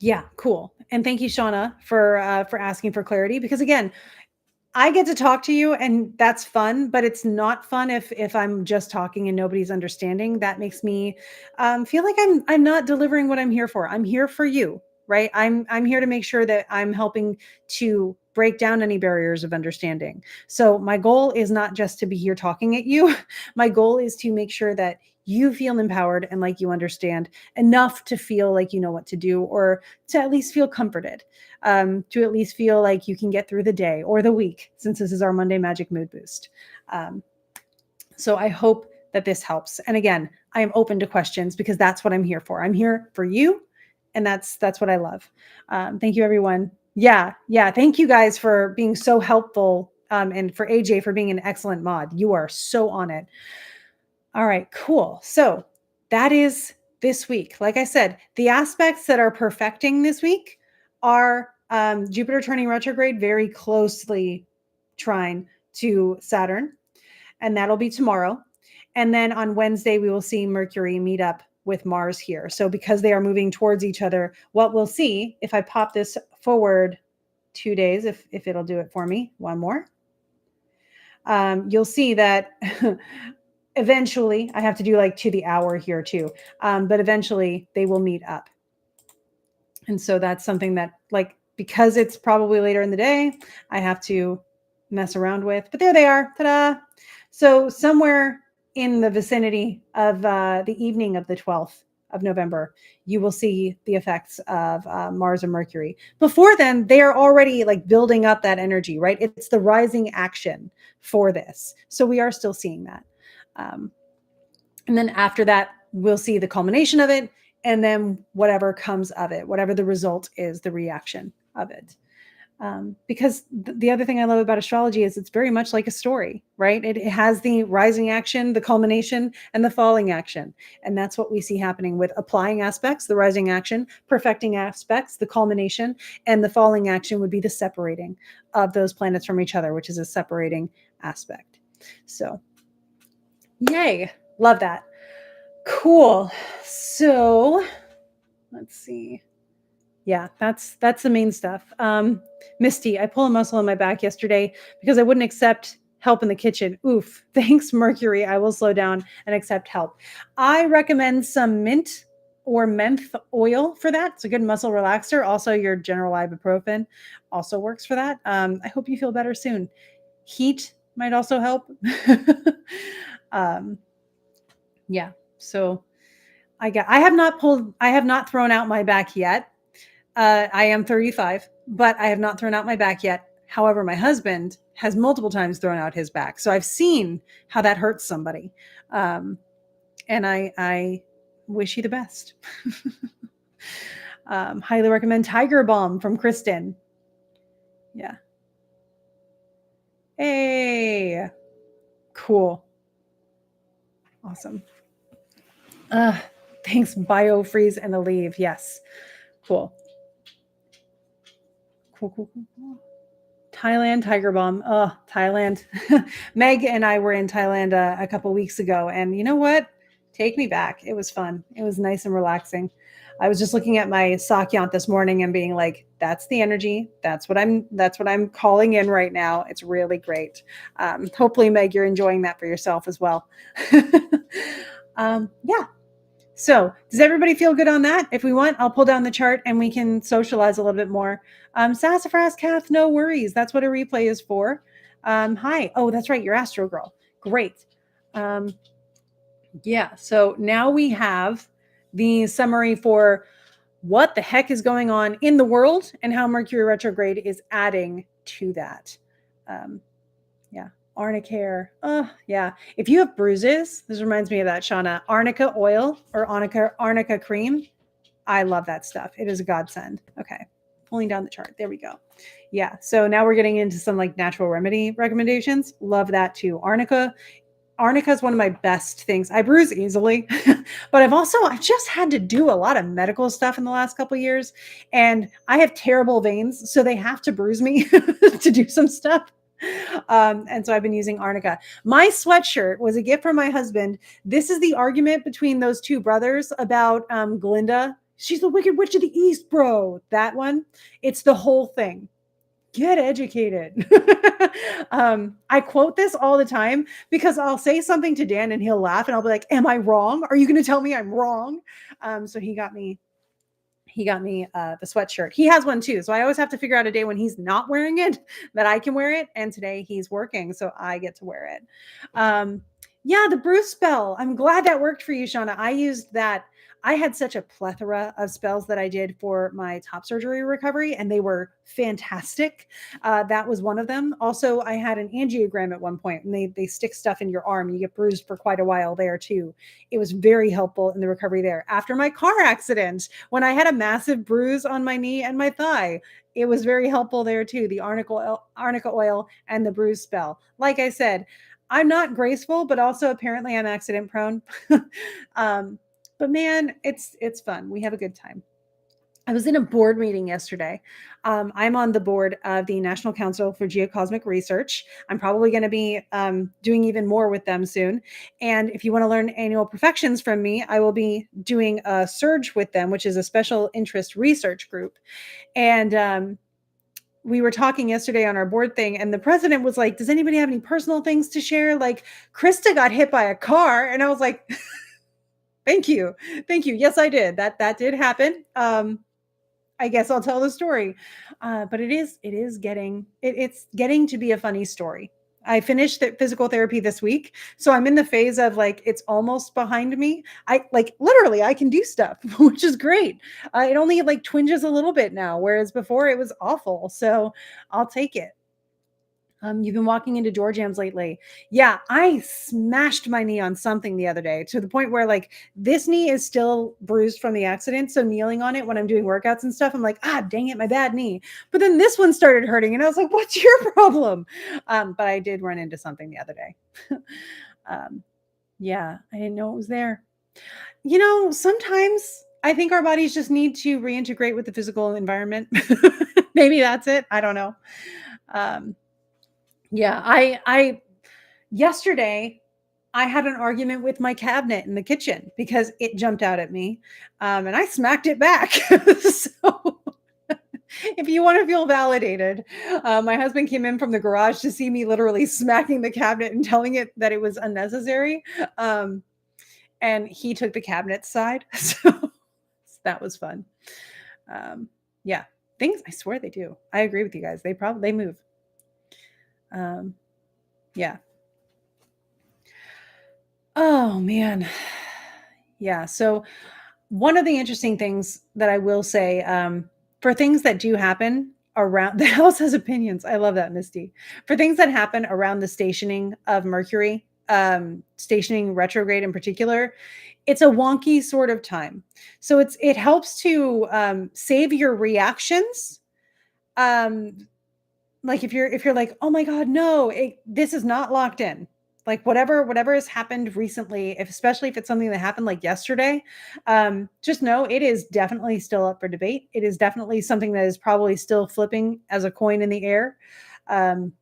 Yeah, cool. And thank you, Shauna, for asking for clarity, because again, I get to talk to you and that's fun, but it's not fun if I'm just talking and nobody's understanding. That makes me feel like I'm not delivering what I'm here for. I'm here for you, right? I'm here to make sure that I'm helping to break down any barriers of understanding. So my goal is not just to be here talking at you. My goal is to make sure that you feel empowered and like you understand enough to feel like you know what to do, or to at least feel comforted, to at least feel like you can get through the day or the week, since this is our Monday Magic Mood Boost. Um, so I hope that this helps. And again, I am open to questions because that's what I'm here for. I'm here for you, and that's what I love. Thank you, everyone. Yeah. Thank you guys for being so helpful, and for AJ for being an excellent mod. You are so on it. All right, cool. So that is this week. Like I said, the aspects that are perfecting this week are Jupiter turning retrograde very closely trine to Saturn, and that'll be tomorrow. And then on Wednesday, we will see Mercury meet up with Mars here. So because they are moving towards each other, what we'll see, if I pop this forward 2 days, if it'll do it for me, one more, you'll see that eventually, I have to do like to the hour here too, but eventually they will meet up. And so that's something that, like, because it's probably later in the day, I have to mess around with. But there they are. Ta-da! So somewhere in the vicinity of the evening of the 12th of November, you will see the effects of Mars and Mercury. Before then, they are already like building up that energy, right? It's the rising action for this. So we are still seeing that. And then after that, we'll see the culmination of it, and then whatever comes of it, whatever the result is, the reaction of it. Because the other thing I love about astrology is it's very much like a story, right? It has the rising action, the culmination, and the falling action. And that's what we see happening with applying aspects, the rising action, perfecting aspects, the culmination, and the falling action would be the separating of those planets from each other, which is a separating aspect. So, yay. Love that. Cool. So let's see. Yeah, that's the main stuff. Misty, I pulled a muscle in my back yesterday because I wouldn't accept help in the kitchen. Oof. Thanks, Mercury. I will slow down and accept help. I recommend some mint or menthe oil for that. It's a good muscle relaxer. Also, your general ibuprofen also works for that. I hope you feel better soon. Heat might also help. Yeah. So I have not thrown out my back yet. I am 35, but I have not thrown out my back yet. However, my husband has multiple times thrown out his back. So I've seen how that hurts somebody. And I wish you the best. Highly recommend Tiger Balm from Kristen. Yeah. Hey, cool. Awesome. Thanks, BioFreeze and Aleve. Yes. Cool. Cool. Thailand Tiger Balm. Oh, Thailand. Meg and I were in Thailand a couple weeks ago, and you know what? Take me back. It was fun. It was nice and relaxing. I was just looking at my Sakyant this morning and being like, that's the energy. That's what I'm calling in right now. It's really great. Hopefully, Meg, you're enjoying that for yourself as well. Yeah. So does everybody feel good on that? If we want, I'll pull down the chart and we can socialize a little bit more. Sassafras Kath, no worries. That's what a replay is for. Hi. Oh, that's right. You're Astro Girl. Great. Yeah. So now we have the summary for what the heck is going on in the world and how Mercury retrograde is adding to that. Yeah. Arnica. Yeah. If you have bruises, this reminds me of that, Shauna. Arnica oil or arnica cream. I love that stuff. It is a godsend. Okay. Pulling down the chart. There we go. Yeah. So now we're getting into some like natural remedy recommendations. Love that too. Arnica is one of my best things. I bruise easily, but I've just had to do a lot of medical stuff in the last couple of years, and I have terrible veins, so they have to bruise me to do some stuff. And so I've been using Arnica. My sweatshirt was a gift from my husband. This is the argument between those two brothers about Glinda. She's the Wicked Witch of the East, bro. That one. It's the whole thing. Get educated. I quote this all the time because I'll say something to Dan and he'll laugh and I'll be like, am I wrong? Are you going to tell me I'm wrong? So he got me the sweatshirt. He has one too. So I always have to figure out a day when he's not wearing it that I can wear it. And today he's working, so I get to wear it. Yeah, the Bruce spell. I'm glad that worked for you, Shauna. I used that. I had such a plethora of spells that I did for my top surgery recovery, and they were fantastic. That was one of them. Also, I had an angiogram at one point, and they stick stuff in your arm. You get bruised for quite a while there too. It was very helpful in the recovery there. After my car accident, when I had a massive bruise on my knee and my thigh, it was very helpful there too. The arnica oil and the bruise spell. Like I said, I'm not graceful, but also apparently I'm accident prone. But man, it's fun. We have a good time. I was in a board meeting yesterday. I'm on the board of the National Council for Geocosmic Research. I'm probably going to be doing even more with them soon. And if you want to learn annual perfections from me, I will be doing a surge with them, which is a special interest research group. And we were talking yesterday on our board thing, and the president was like, does anybody have any personal things to share? Like, Krista got hit by a car. And I was like, thank you. Thank you. Yes, I did. That did happen. I guess I'll tell the story. But it's getting to be a funny story. I finished the physical therapy this week. So I'm in the phase of like, it's almost behind me. I like literally I can do stuff, which is great. It only like twinges a little bit now, whereas before it was awful. So I'll take it. You've been walking into door jams lately. Yeah, I smashed my knee on something the other day to the point where like this knee is still bruised from the accident. So kneeling on it when I'm doing workouts and stuff, I'm like, dang it, my bad knee. But then this one started hurting and I was like, what's your problem? But I did run into something the other day. Yeah, I didn't know it was there. Sometimes I think our bodies just need to reintegrate with the physical environment. Maybe that's it. I don't know. Yeah, I yesterday I had an argument with my cabinet in the kitchen because it jumped out at me, and I smacked it back. So if you want to feel validated, my husband came in from the garage to see me literally smacking the cabinet and telling it that it was unnecessary, and he took the cabinet's side. So that was fun. Yeah, things I swear they do. I agree with you guys. They move. Yeah. Oh man. Yeah. So one of the interesting things that I will say, for things that do happen around the house has opinions. I love that, Misty. For things that happen around the stationing of Mercury, stationing retrograde in particular, it's a wonky sort of time. So it helps to save your reactions. Like if you're like, oh my God, no, this is not locked in. Like whatever has happened recently, especially if it's something that happened like yesterday, just know it is definitely still up for debate. It is definitely something that is probably still flipping as a coin in the air. And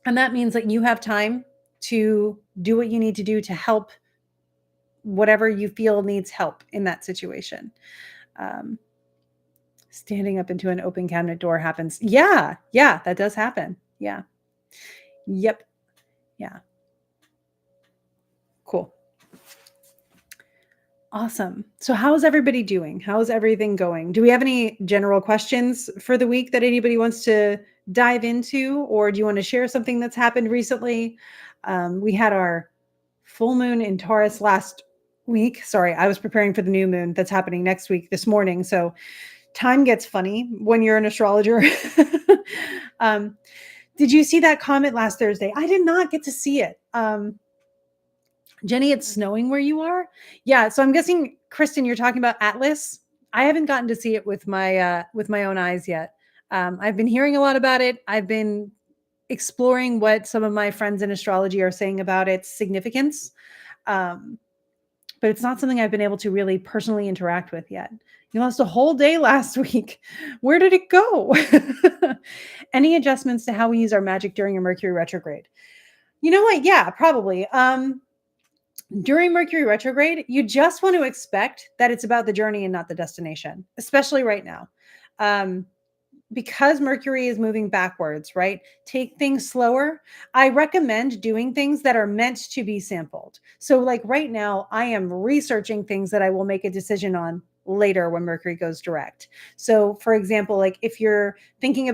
that means that you have time to do what you need to do to help whatever you feel needs help in that situation. Standing up into an open cabinet door happens. Yeah, that does happen. Yeah. Yep. Yeah. Cool. Awesome. So how's everybody doing? How's everything going? Do we have any general questions for the week that anybody wants to dive into, or do you want to share something that's happened recently? We had our full moon in Taurus last week. Sorry, I was preparing for the new moon that's happening next week this morning. So time gets funny when you're an astrologer. Did you see that comment last Thursday? I did not get to see it. Jenny, it's snowing where you are? Yeah, so I'm guessing, Kristen, you're talking about Atlas. I haven't gotten to see it with my own eyes yet. I've been hearing a lot about it. I've been exploring what some of my friends in astrology are saying about its significance. But it's not something I've been able to really personally interact with yet. You lost a whole day last week. Where did it go? Any adjustments to how we use our magic during a Mercury retrograde? You know what? Yeah, probably. During Mercury retrograde, you just want to expect that it's about the journey and not the destination, especially right now. Um, because Mercury is moving backwards, right? Take things slower. I recommend doing things that are meant to be sampled. So, like right now, I am researching things that I will make a decision on later when Mercury goes direct. So, for example, like if you're I'm thinking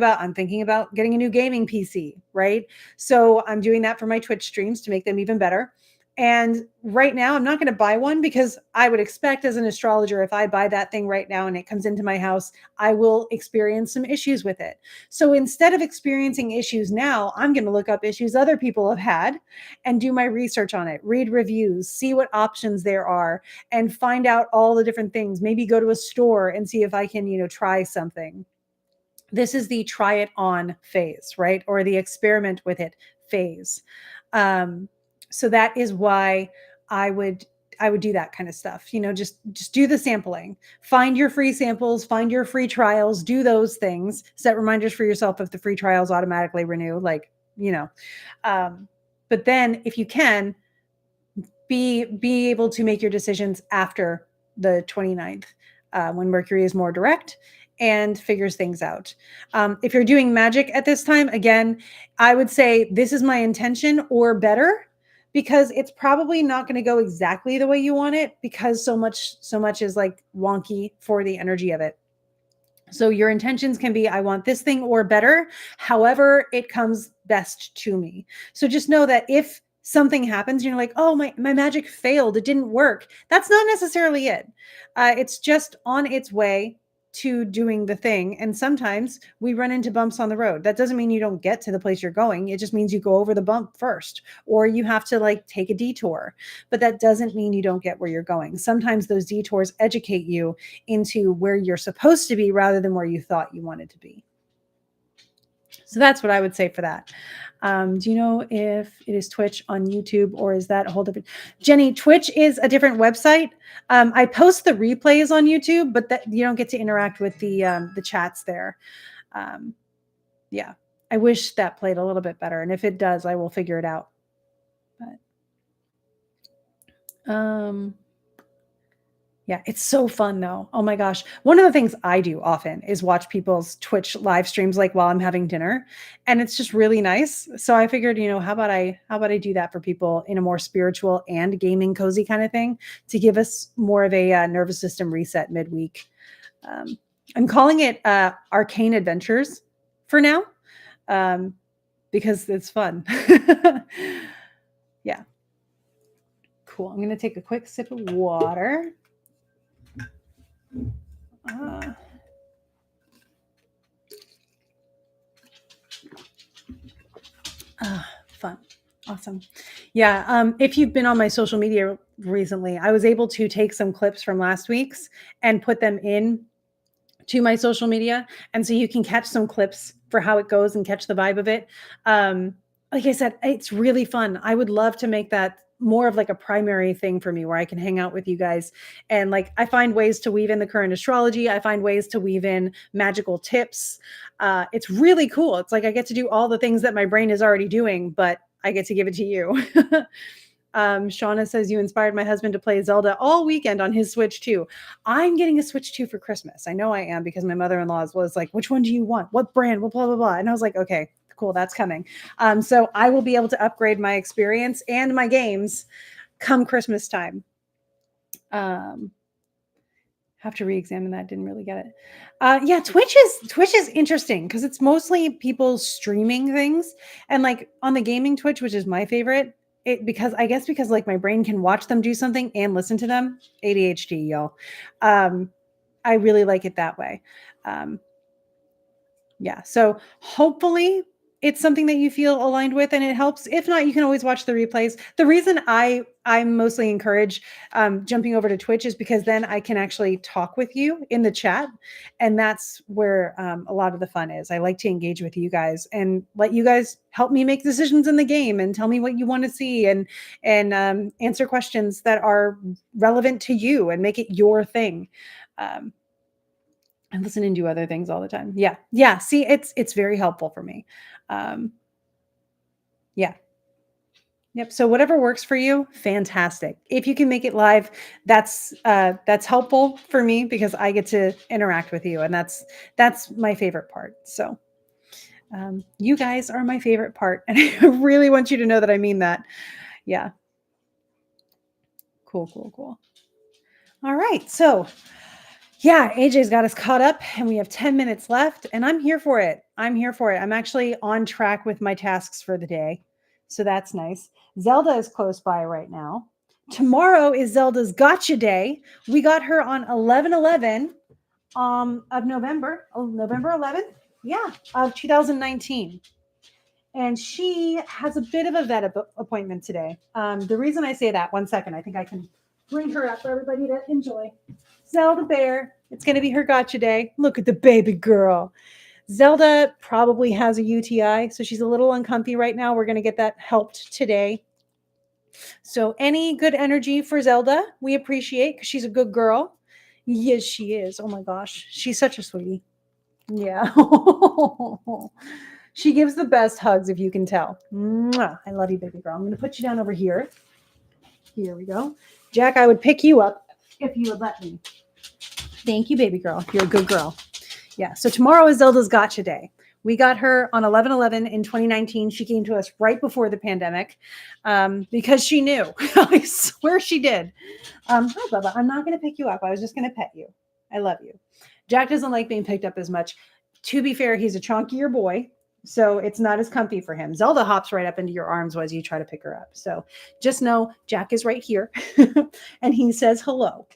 about getting a new gaming PC, right? So, I'm doing that for my Twitch streams to make them even better. And right now, I'm not going to buy one because I would expect as an astrologer, if I buy that thing right now and it comes into my house, I will experience some issues with it. So instead of experiencing issues now, I'm going to look up issues other people have had and do my research on it, read reviews, see what options there are, and find out all the different things. Maybe go to a store and see if I can, try something. This is the try it on phase, right? Or the experiment with it phase. Um, so that is why I would I would do that kind of stuff. Just do the sampling. Find your free samples, find your free trials, do those things. Set reminders for yourself if the free trials automatically renew, you know. Um, but then if you can, be able to make your decisions after the 29th, when Mercury is more direct and figures things out. If you're doing magic at this time, again, I would say this is my intention or better, because it's probably not going to go exactly the way you want it, because so much is like wonky for the energy of it. So your intentions can be, I want this thing or better, however it comes best to me. So just know that if something happens, you're like, oh, my magic failed, it didn't work. That's not necessarily it. It's just on its way to doing the thing. And sometimes we run into bumps on the road. That doesn't mean you don't get to the place you're going. It just means you go over the bump first, or you have to like take a detour. But that doesn't mean you don't get where you're going. Sometimes those detours educate you into where you're supposed to be rather than where you thought you wanted to be. So that's what I would say for that. Do you know if it is Twitch on YouTube, or is that a whole different? Jenny, Twitch is a different website. I post the replays on YouTube, but that you don't get to interact with the chats there. Yeah, I wish that played a little bit better, and if it does, I will figure it out. But yeah, it's so fun though. Oh my gosh. One of the things I do often is watch people's Twitch live streams like while I'm having dinner, and it's just really nice. So I figured, how about I do that for people in a more spiritual and gaming cozy kind of thing, to give us more of a nervous system reset midweek. I'm calling it Arcane Adventures for now, because it's fun. Yeah. Cool. I'm going to take a quick sip of water. Fun. Awesome. Yeah. If you've been on my social media recently, I was able to take some clips from last week's and put them in to my social media. And so you can catch some clips for how it goes and catch the vibe of it. Like I said, it's really fun. I would love to make that more of like a primary thing for me, where I can hang out with you guys. And like, I find ways to weave in the current astrology. I find ways to weave in magical tips. It's really cool. It's like I get to do all the things that my brain is already doing, but I get to give it to you. Shauna says, you inspired my husband to play Zelda all weekend on his Switch too. I'm getting a Switch 2 for Christmas. I know I am, because my mother-in-law was like, which one do you want? What brand? Well, blah, blah, blah. And I was like, okay, cool. That's coming. So I will be able to upgrade my experience and my games come Christmas time. Have to re-examine that. Didn't really get it. Yeah, Twitch is interesting because it's mostly people streaming things, and like on the gaming Twitch, which is my favorite, because like my brain can watch them do something and listen to them. ADHD, y'all. I really like it that way. Yeah, so hopefully it's something that you feel aligned with and it helps. If not, you can always watch the replays. The reason I mostly encourage jumping over to Twitch is because then I can actually talk with you in the chat, and that's where a lot of the fun is. I like to engage with you guys and let you guys help me make decisions in the game and tell me what you want to see, and answer questions that are relevant to you and make it your thing. I listen and do other things all the time. Yeah. Yeah. See, it's very helpful for me. Yeah. Yep. So whatever works for you, fantastic. If you can make it live, that's helpful for me because I get to interact with you, and that's my favorite part. So you guys are my favorite part, and I really want you to know that I mean that. Yeah. Cool. Cool. Cool. All right. So yeah, AJ's got us caught up and we have 10 minutes left and I'm here for it. I'm here for it. I'm actually on track with my tasks for the day. So that's nice. Zelda is close by right now. Tomorrow is Zelda's gotcha day. We got her on 11/11 of November, November 11th. Yeah, of 2019. And she has a bit of a vet appointment today. The reason I say that, one second, I think I can bring her up for everybody to enjoy. Zelda Bear, it's going to be her gotcha day. Look at the baby girl. Zelda probably has a UTI, so she's a little uncomfy right now. We're going to get that helped today. So any good energy for Zelda, we appreciate because she's a good girl. Yes, she is. Oh my gosh, she's such a sweetie. Yeah. She gives the best hugs if you can tell. Mwah. I love you, baby girl. I'm going to put you down over here. Here we go. Jack, I would pick you up if you would let me. Thank you, baby girl. You're a good girl. Yeah. So tomorrow is Zelda's gotcha day. We got her on 11/11 in 2019. She came to us right before the pandemic because she knew. I swear she did. Hi, Bubba. I'm not going to pick you up. I was just going to pet you. I love you. Jack doesn't like being picked up as much. To be fair, he's a chunkier boy, so it's not as comfy for him. Zelda hops right up into your arms as you try to pick her up. So just know Jack is right here, and he says hello.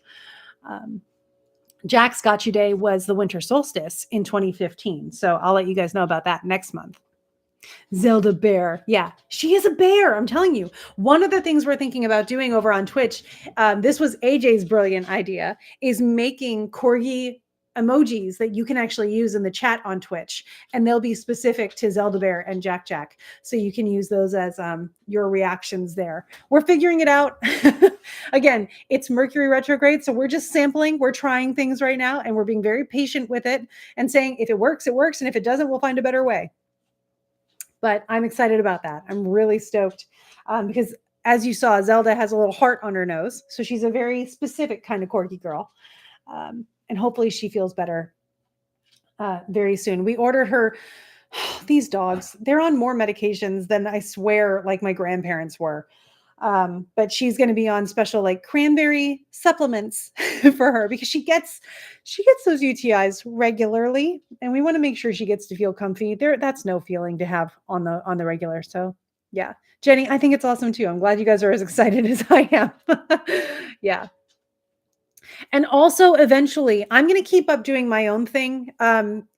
Jack's Gotcha Day was the winter solstice in 2015. So I'll let you guys know about that next month. Zelda Bear. Yeah, she is a bear. I'm telling you. One of the things we're thinking about doing over on Twitch, this was AJ's brilliant idea, is making corgi emojis that you can actually use in the chat on Twitch. And they'll be specific to Zelda Bear and Jack Jack. So you can use those as your reactions there. We're figuring it out. Again, it's Mercury retrograde. So we're just sampling. We're trying things right now. And we're being very patient with it and saying, if it works, it works. And if it doesn't, we'll find a better way. But I'm excited about that. I'm really stoked because as you saw, Zelda has a little heart on her nose. So she's a very specific kind of corgi girl. And hopefully she feels better very soon. We ordered her, these dogs, they're on more medications than I swear like my grandparents were. But she's going to be on special like cranberry supplements for her because she gets those UTIs regularly, and we want to make sure she gets to feel comfy. That's no feeling to have on the regular. So yeah, Jenny, I think it's awesome too. I'm glad you guys are as excited as I am. Yeah. And also eventually I'm going to keep up doing my own thing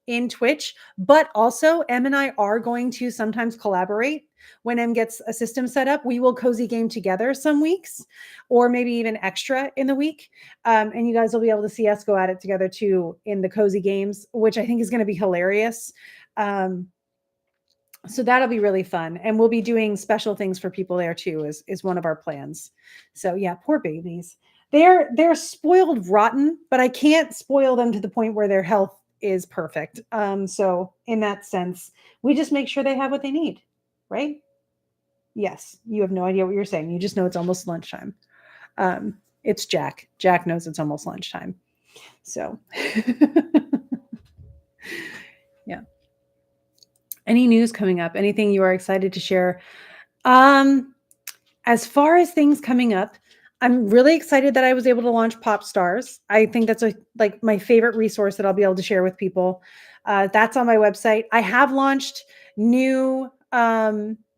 in Twitch, but also Em and I are going to sometimes collaborate. When Em gets a system set up, we will cozy game together some weeks or maybe even extra in the week. And you guys will be able to see us go at it together too in the cozy games, which I think is going to be hilarious. So that'll be really fun. And we'll be doing special things for people there too, is one of our plans. So yeah, poor babies. They're spoiled rotten, but I can't spoil them to the point where their health is perfect. So in that sense, we just make sure they have what they need, right? Yes, you have no idea what you're saying. You just know it's almost lunchtime. It's Jack. Jack knows it's almost lunchtime. So yeah. Any news coming up? Anything you are excited to share? As far as things coming up, I'm really excited that I was able to launch Pop Stars. I think that's like my favorite resource that I'll be able to share with people. That's on my website. I have launched new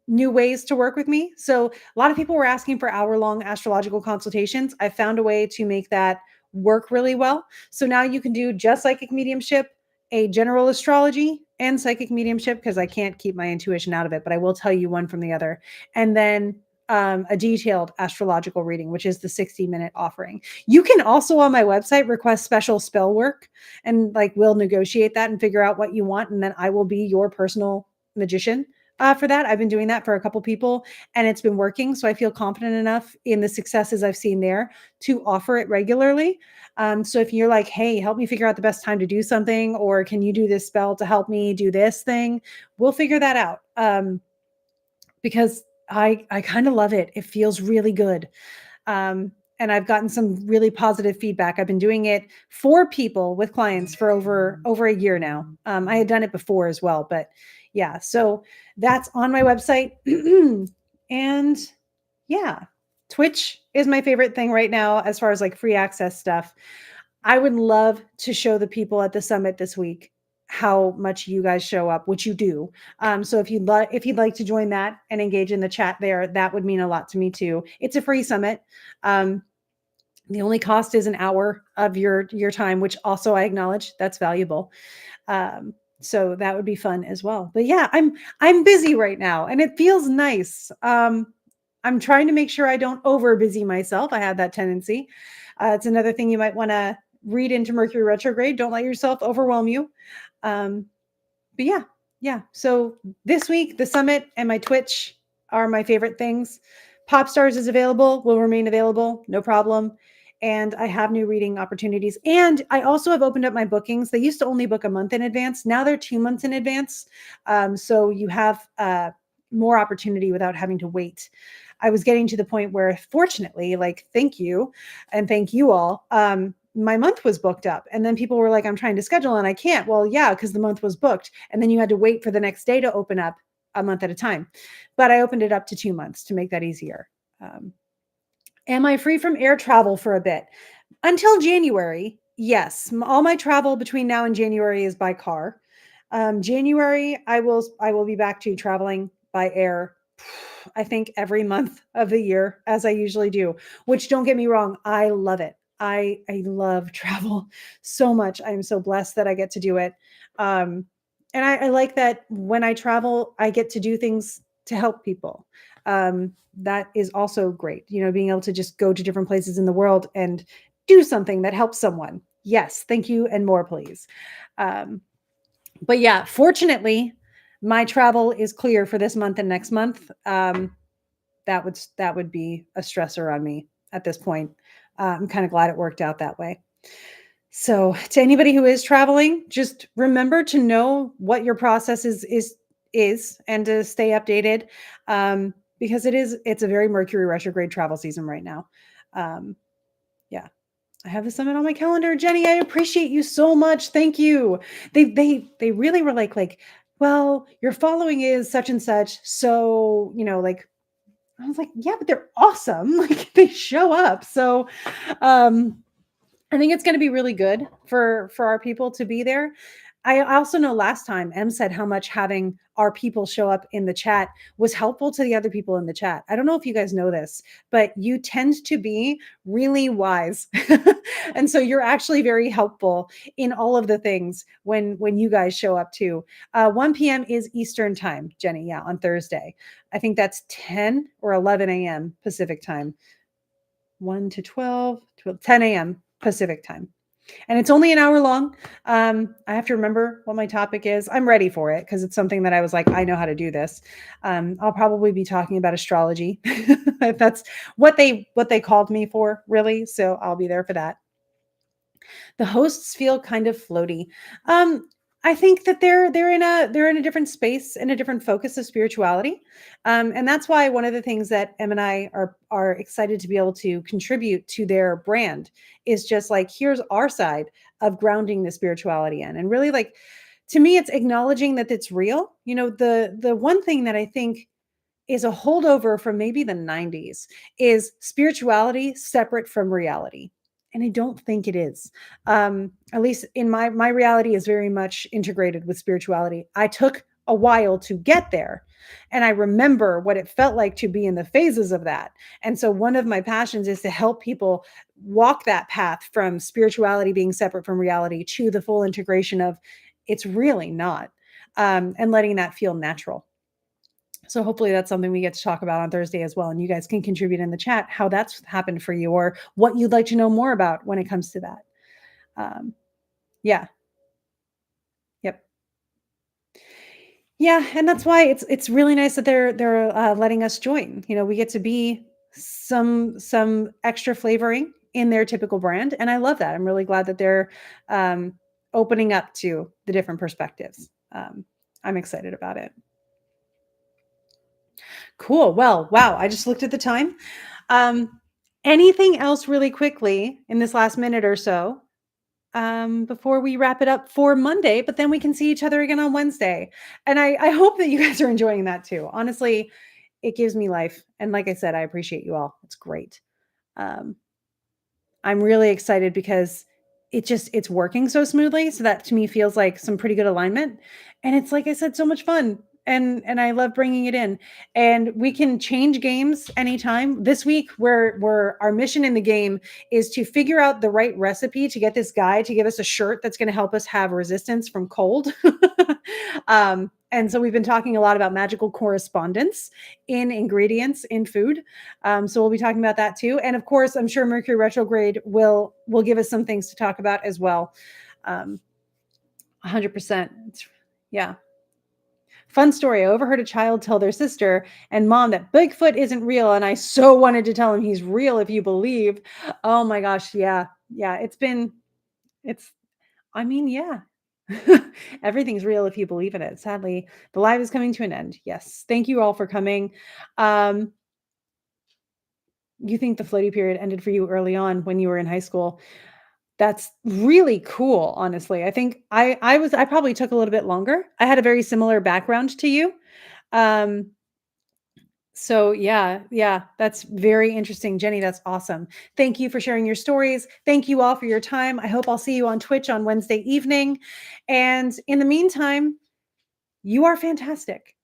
ways to work with me. So a lot of people were asking for hour-long astrological consultations. I found a way to make that work really well. So now you can do just psychic mediumship, a general astrology, and psychic mediumship, because I can't keep my intuition out of it, but I will tell you one from the other. And then a detailed astrological reading, which is the 60-minute offering. You can also on my website request special spell work, and like we'll negotiate that and figure out what you want. And then I will be your personal magician for that. I've been doing that for a couple people and it's been working. So I feel confident enough in the successes I've seen there to offer it regularly. So if you're like, hey, help me figure out the best time to do something, or can you do this spell to help me do this thing? We'll figure that out. Because I kind of love it. It feels really good. And I've gotten some really positive feedback. I've been doing it for people with clients for over a year now. I had done it before as well, but yeah. So that's on my website, and yeah, Twitch is my favorite thing right now as far as like free access stuff. I would love to show the people at the summit this week how much you guys show up, which you do. So if you'd like to join that and engage in the chat there, that would mean a lot to me too. It's a free summit. Um, the only cost is an hour of your time, which also I acknowledge that's valuable. So that would be fun as well. But yeah, I'm busy right now and it feels nice. I'm trying to make sure I don't over busy myself. I have that tendency. It's another thing you might want to read into Mercury retrograde. Don't let yourself overwhelm you. Um, but yeah, yeah. So this week, the summit and my Twitch are my favorite things. Pop Stars is available, will remain available, no problem. And I have new reading opportunities. And I also have opened up my bookings. They used to only book a month in advance. Now they're 2 months in advance. So you have more opportunity without having to wait. I was getting to the point where, fortunately, like, thank you and thank you all. My month was booked up. And then people were like, I'm trying to schedule and I can't. Well, yeah, because the month was booked. And then you had to wait for the next day to open up a month at a time. But I opened it up to 2 months to make that easier. Am I free from air travel for a bit? Until January, yes. All my travel between now and January is by car. January, I will be back to traveling by air. I think every month of the year, as I usually do. Which, don't get me wrong, I love it. I love travel so much. I'm so blessed that I get to do it. Um, and I like that when I travel, I get to do things to help people. That is also great. Being able to just go to different places in the world and do something that helps someone. Yes, thank you, and more, please. Um, but yeah, fortunately, my travel is clear for this month and next month. That would be a stressor on me at this point. I'm kind of glad it worked out that way. So, to anybody who is traveling, just remember to know what your process is, and to stay updated, because it's a very Mercury retrograde travel season right now. Um, yeah. I have the summit on my calendar. Jenny, I appreciate you so much. Thank you. They really were like, well, your following is such and such. So, like, I was like, yeah, but they're awesome. Like, they show up. So I think it's going to be really good for our people to be there. I also know last time M said how much having our people show up in the chat was helpful to the other people in the chat. I don't know if you guys know this, but you tend to be really wise. And so you're actually very helpful in all of the things when you guys show up too. 1 p.m. is Eastern time, Jenny, yeah, on Thursday. I think that's 10 or 11 a.m. Pacific time. 1 to 12, 10 a.m. Pacific time. And it's only an hour long. I have to remember what my topic is. I'm ready for it because it's something that I was like, I know how to do this. I'll probably be talking about astrology. That's what they called me for, really. So I'll be there for that. The hosts feel kind of floaty. I think that they're in a different space and a different focus of spirituality, and that's why one of the things that Em and I are excited to be able to contribute to their brand is just like, here's our side of grounding the spirituality in, and really, like, to me, it's acknowledging that it's real. The one thing that I think is a holdover from maybe the 90s is spirituality separate from reality. And I don't think it is. At least in my reality is very much integrated with spirituality. I took a while to get there. And I remember what it felt like to be in the phases of that. And so one of my passions is to help people walk that path from spirituality being separate from reality to the full integration of it's really not, and letting that feel natural. So hopefully that's something we get to talk about on Thursday as well. And you guys can contribute in the chat how that's happened for you or what you'd like to know more about when it comes to that. Yeah. Yep. Yeah, and that's why it's really nice that they're letting us join. We get to be some extra flavoring in their typical brand, and I love that. I'm really glad that they're opening up to the different perspectives. I'm excited about it. Cool. Well, wow. I just looked at the time. Um, Anything else really quickly in this last minute or so before we wrap it up for Monday? But then we can see each other again on Wednesday. And I hope that you guys are enjoying that too. Honestly, it gives me life. And like I said, I appreciate you all. It's great. Um, I'm really excited because it's working so smoothly, so that to me feels like some pretty good alignment, and it's like I said, so much fun, and I love bringing it in, and we can change games anytime. This week, we're our mission in the game is to figure out the right recipe to get this guy to give us a shirt that's gonna help us have resistance from cold. And so we've been talking a lot about magical correspondence in ingredients in food. So we'll be talking about that too. And of course, I'm sure Mercury retrograde will give us some things to talk about as well. 100%. Yeah. Fun story. I overheard a child tell their sister and mom that Bigfoot isn't real. And I so wanted to tell him he's real if you believe. Oh my gosh. Yeah. Yeah. It's, I mean, yeah. Everything's real if you believe in it. Sadly, the live is coming to an end. Yes. Thank you all for coming. Um, you think the floaty period ended for you early on when you were in high school. That's really cool, honestly. I think I probably took a little bit longer. I had a very similar background to you. Um, so yeah, yeah, that's very interesting. Jenny, that's awesome. Thank you for sharing your stories. Thank you all for your time. I hope I'll see you on Twitch on Wednesday evening. And in the meantime, you are fantastic.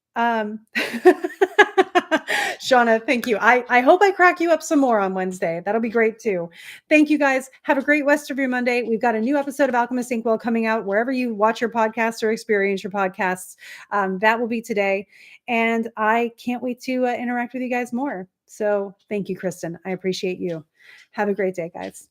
Shauna, thank you. I hope I crack you up some more on Wednesday. That'll be great too. Thank you guys. Have a great rest of your Monday. We've got a new episode of Alchemist Inkwell coming out wherever you watch your podcasts or experience your podcasts. That will be today. And I can't wait to interact with you guys more. So thank you, Kristen. I appreciate you. Have a great day, guys.